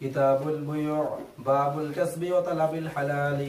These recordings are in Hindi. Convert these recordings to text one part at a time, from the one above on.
किताबुल बुयूअ बाबुल कस्बि व तलबिल हलाली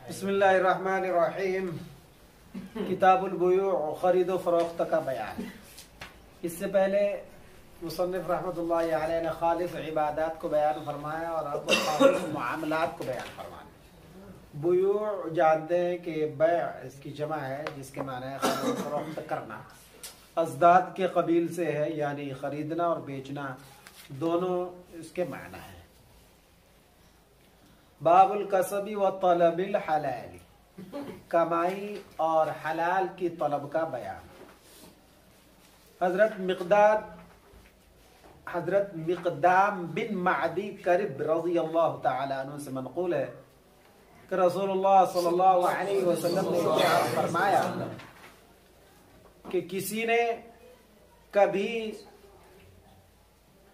बिस्मिल्लाहिर्रहमानिर्रहीम। किताबुल बुयूअ खरीद व फरोख्त का बयान। इससे पहले मुसन्निफ रहमतुल्लाहि अलैहि ने खालिस इबादत को बयान फरमाया और अब खालिस मामलात को बयान फरमाया। बुयूअ जानते हैं कि बै इसकी जमा है जिसके माने खरीद फरोख्त करना, अज़दाद के कबील से है, यानी खरीदना और बेचना दोनों इसके माना है। बाबुल कसबी व तलबिल हलाली, कमाई और हलाल की तलब का बयान। हजरत मिक़दाम बिन मादी करिब रज़ियल्लाहु ताला अन्हु से मनक़ूल है कि रसूलुल्लाह सल्लल्लाहु अलैहि वसल्लम ने फरमाया कि किसी ने कभी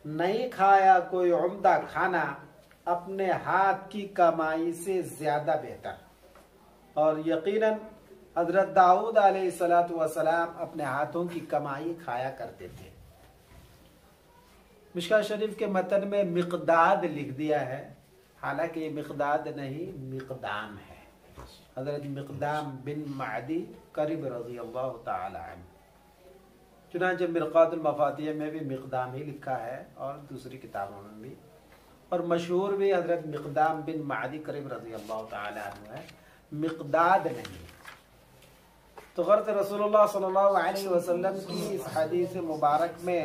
नहीं खाया कोई उम्दा खाना अपने हाथ की कमाई से ज्यादा बेहतर, और यकीनन हजरत दाऊद अलैहिस्सलातु वस्सलाम अपने हाथों की कमाई खाया करते थे। मिशकात शरीफ के मतन में मिक़दाद लिख दिया है, हालांकि ये मिक़दाद नहीं मिक़दाम है। हजरत मिक़दाम बिन मादी करीब रज़ियल्लाहु ताला अन्हु, चुनांचे मिरक़ातुल मफ़ातिह में भी मिक़दाम ही लिखा है और दूसरी किताबों में भी, और मशहूर भी हजरत मिक़दाम बिन मादी करीब रज़ियल्लाहु ताला अन्हु है, मिक़दाद नहीं। तो ग़रत रसूलुल्लाह सल्लल्लाहु अलैहि वसल्लम की इस हदीस मुबारक में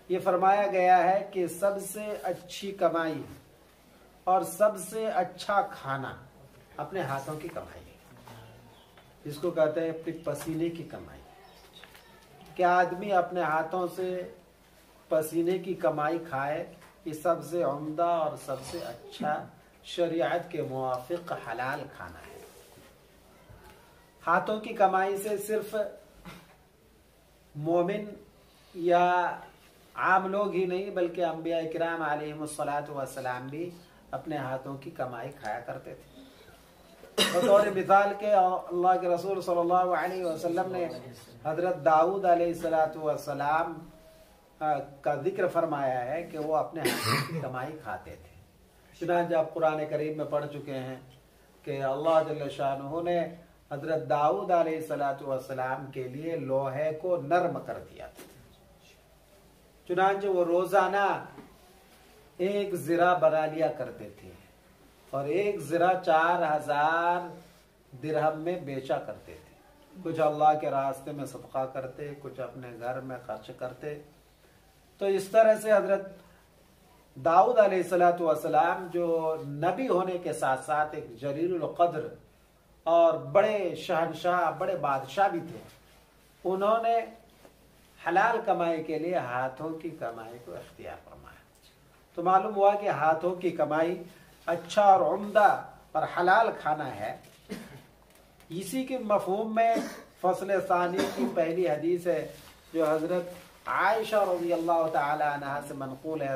ये फरमाया गया है कि सबसे अच्छी कमाई और सबसे अच्छा खाना अपने हाथों की कमाई, जिसको कहते हैं अपने पसीने की कमाई। क्या आदमी अपने हाथों से पसीने की कमाई खाए, ये सबसे उम्दा और सबसे अच्छा शरीयत के मुवाफिक हलाल खाना है। हाथों की कमाई से सिर्फ मोमिन या आम लोग ही नहीं बल्कि अंबिया इकराम अलैहिमुस्सलातु वस्सलाम भी अपने हाथों की कमाई खाया करते थे। बतौर मिसाल के अल्लाह के रसूल सल्लल्लाहु अलैहि वसल्लम ने हजरत दाऊद अलैहिस्सलातु वस्सलाम का जिक्र फरमाया है कि वो अपने हाथों की कमाई खाते थे। चुनांचे आप कुरान करीम में पढ़ चुके हैं कि अल्लाह जल्ल शानुहु ने हजरत दाऊद अलैहिस्सलातु वस्सलाम के लिए लोहे को नर्म कर दिया था। चुनांचे वो रोजाना एक ज़िरा बना लिया करते थे और एक ज़िरा 4000 दिरहम में बेचा करते थे। कुछ अल्लाह के रास्ते में सदका करते, कुछ अपने घर में खर्च करते। तो इस तरह से हजरत दाऊद अलैहिस्सलातु वस्सलाम जो नबी होने के साथ साथ एक जलीलुल क़द्र और बड़े शहनशाह, बड़े बादशाह भी थे, उन्होंने हलाल कमाई के लिए हाथों की कमाई को इख्तियार फरमाया। तो मालूम हुआ कि हाथों की कमाई अच्छा और उम्दा और हलाल खाना है। इसी के मफहूम में फसल सानी की पहली हदीस है जो हजरत आयशा रज़ियल्लाहु ताला अन्हा से मनक़ूल है।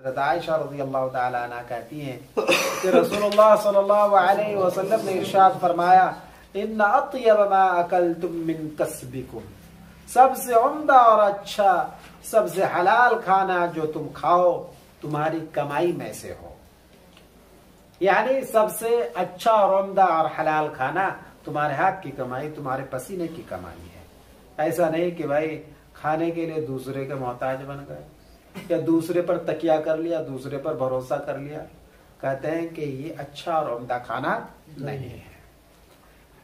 हज़रत आयशा रज़ियल्लाहु ताला अन्हा कहती हैं कि रसूलुल्लाह सल्लल्लाहु अलैहि वसल्लम ने इरशाद फरमाया इन्ना अत्यब मा अकलतुम मिन कसबिकुम, सबसे उम्दा और अच्छा सबसे हलाल खाना जो तुम खाओ तुम्हारी कमाई में से हो। यानी सबसे अच्छा और उम्दा और हलाल खाना तुम्हारे हाथ की कमाई, तुम्हारे पसीने की कमाई है। ऐसा नहीं कि भाई खाने के लिए दूसरे के मोहताज बन गए या दूसरे पर तकिया कर लिया, दूसरे पर भरोसा कर लिया। कहते हैं कि ये अच्छा और उम्दा खाना नहीं है।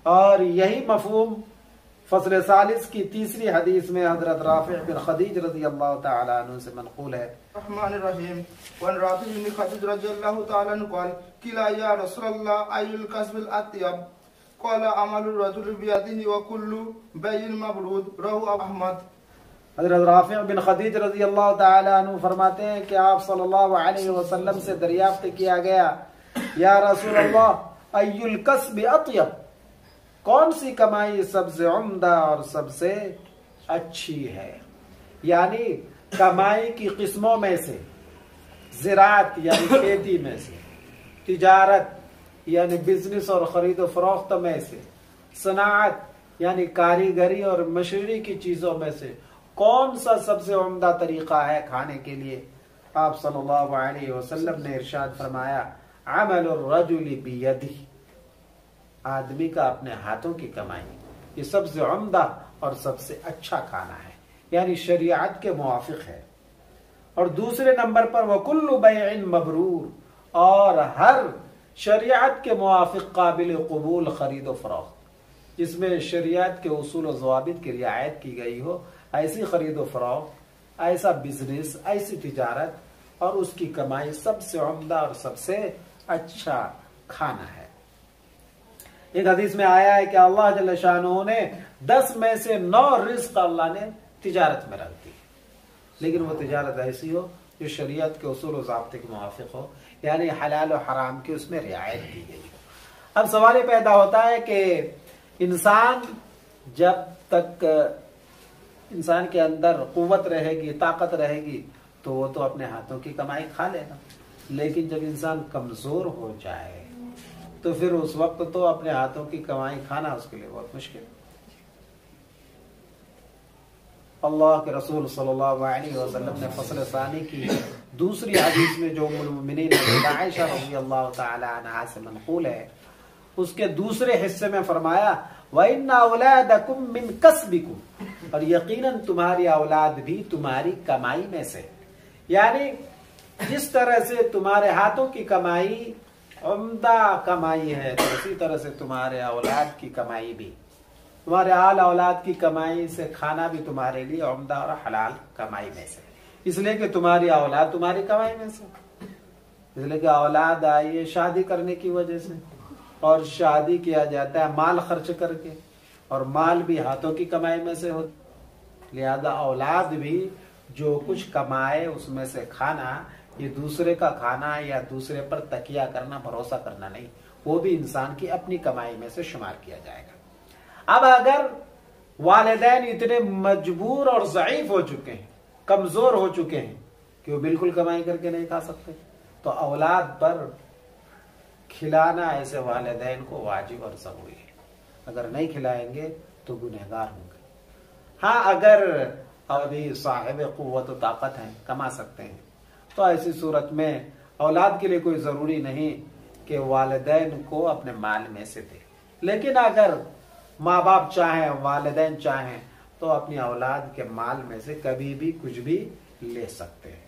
और यही मफहूम फसल सालिस की तीसरी हदीस में हजरत राफी बिन खदीज रज़ी अल्लाह तआला अन्हु से मनक़ूल है। रहमान रहीम वन राफी बिन खदीज रज़ी अल्लाह तआला अन्हु क़ाल किला या रसूलल्लाह अय्युल कस्बिल अत्यब क़ाला अमलुर रजुल बियदिही व कुल्लु बैइन मबरूद रवाहु अहमद। हजरत राफी बिन खदीज रज़ी अल्लाह तआला अन्हु फरमाते हैं कि आप सल्लल्लाहु अलैहि वसल्लम से दरियाफ्त किया गया, या रसूल अल्लाह अय्युल कस्बि अत्यब, कौन सी कमाई सबसे उम्दा और सबसे अच्छी है। यानी कमाई की किस्मों में से ज़िराअत यानी खेती में से, तिजारत यानी बिजनेस और खरीदो फरोख्त में से, सनाअत यानी कारीगरी और मशरी की चीजों में से कौन सा सबसे उम्दा तरीका है खाने के लिए। आप सल्लल्लाहु अलैहि वसल्लम ने इरशाद फरमाया, अमलुर रजुली बियदिही, आदमी का अपने हाथों की कमाई, ये सबसे उम्दा और सबसे अच्छा खाना है, यानी शरीयत के मुवाफिक है। और दूसरे नंबर पर वकुल्लु बैइन मबरूर, और हर शरीयत के मुवाफिक काबिल कबूल खरीदो फरोख्त, जिसमें शरीयत के उसूल और ज़वाबित की रियायत की गई हो, ऐसी खरीदो फरोख्त, ऐसा बिजनेस, ऐसी तिजारत और उसकी कमाई सबसे उम्दा और सबसे अच्छा खाना है। एक हदीस में आया है कि अल्लाह जल्ल शानहू ने 10 में से 9 रिज़्क़ अल्लाह ने तिजारत में रख दी, लेकिन वो तिजारत ऐसी हो जो शरीयत के उसूल और ज़ाब्ते के मुवाफिक हो, यानी हलाल और हराम की उसमें रियायत की गई हो। अब सवाल पैदा होता है कि इंसान जब तक इंसान के अंदर कुव्वत रहेगी, ताकत रहेगी, तो वो तो अपने हाथों की कमाई खा लेगा, लेकिन जब इंसान कमजोर हो जाए तो फिर उस वक्त तो अपने हाथों की कमाई खाना उसके लिए बहुत मुश्किल। अल्लाह के रसूल सल्लल्लाहु अलैहि वसल्लम ने फसल सानी की दूसरी हदीस में जो उम्मुल मोमिनीन आयशा रज़ियल्लाहु तआला अन्हा से मनक़ूल है, उसके दूसरे हिस्से में फरमाया, व इन्ना औलादकुम मिन कसबिकुम, और यकीनन तुम्हारी औलाद भी तुम्हारी कमाई में से। यानी जिस तरह से तुम्हारे हाथों की कमाई उम्दा कमाई है, तो उसी तरह से तुम्हारे औलाद की कमाई भी, तुम्हारे आल औलाद की कमाई से खाना भी तुम्हारे लिए उम्दा और हलाल कमाई में से, इसलिए कि तुम्हारी औलाद तुम्हारी कमाई में से। इसलिए कि औलाद आई है शादी करने की वजह से, और शादी किया जाता है माल खर्च करके, और माल भी हाथों की कमाई में से हो। लिहाजा औलाद भी जो कुछ कमाए उसमें से खाना, ये दूसरे का खाना या दूसरे पर तकिया करना, भरोसा करना नहीं, वो भी इंसान की अपनी कमाई में से शुमार किया जाएगा। अब अगर वालिदैन इतने मजबूर और ज़ईफ हो चुके हैं, कमजोर हो चुके हैं कि वो बिल्कुल कमाई करके नहीं खा सकते, तो औलाद पर खिलाना ऐसे वालिदैन को वाजिब और ज़रूरी है। अगर नहीं खिलाएंगे तो गुनहगार होंगे। हाँ, अगर अभी साहिब कुव्वत और ताकत हैं, कमा सकते हैं, तो ऐसी सूरत में औलाद के लिए कोई जरूरी नहीं कि वालिदैन को अपने माल में से दे, लेकिन अगर माँ बाप चाहें, वालिदैन चाहें, तो अपनी औलाद के माल में से कभी भी कुछ भी ले सकते हैं।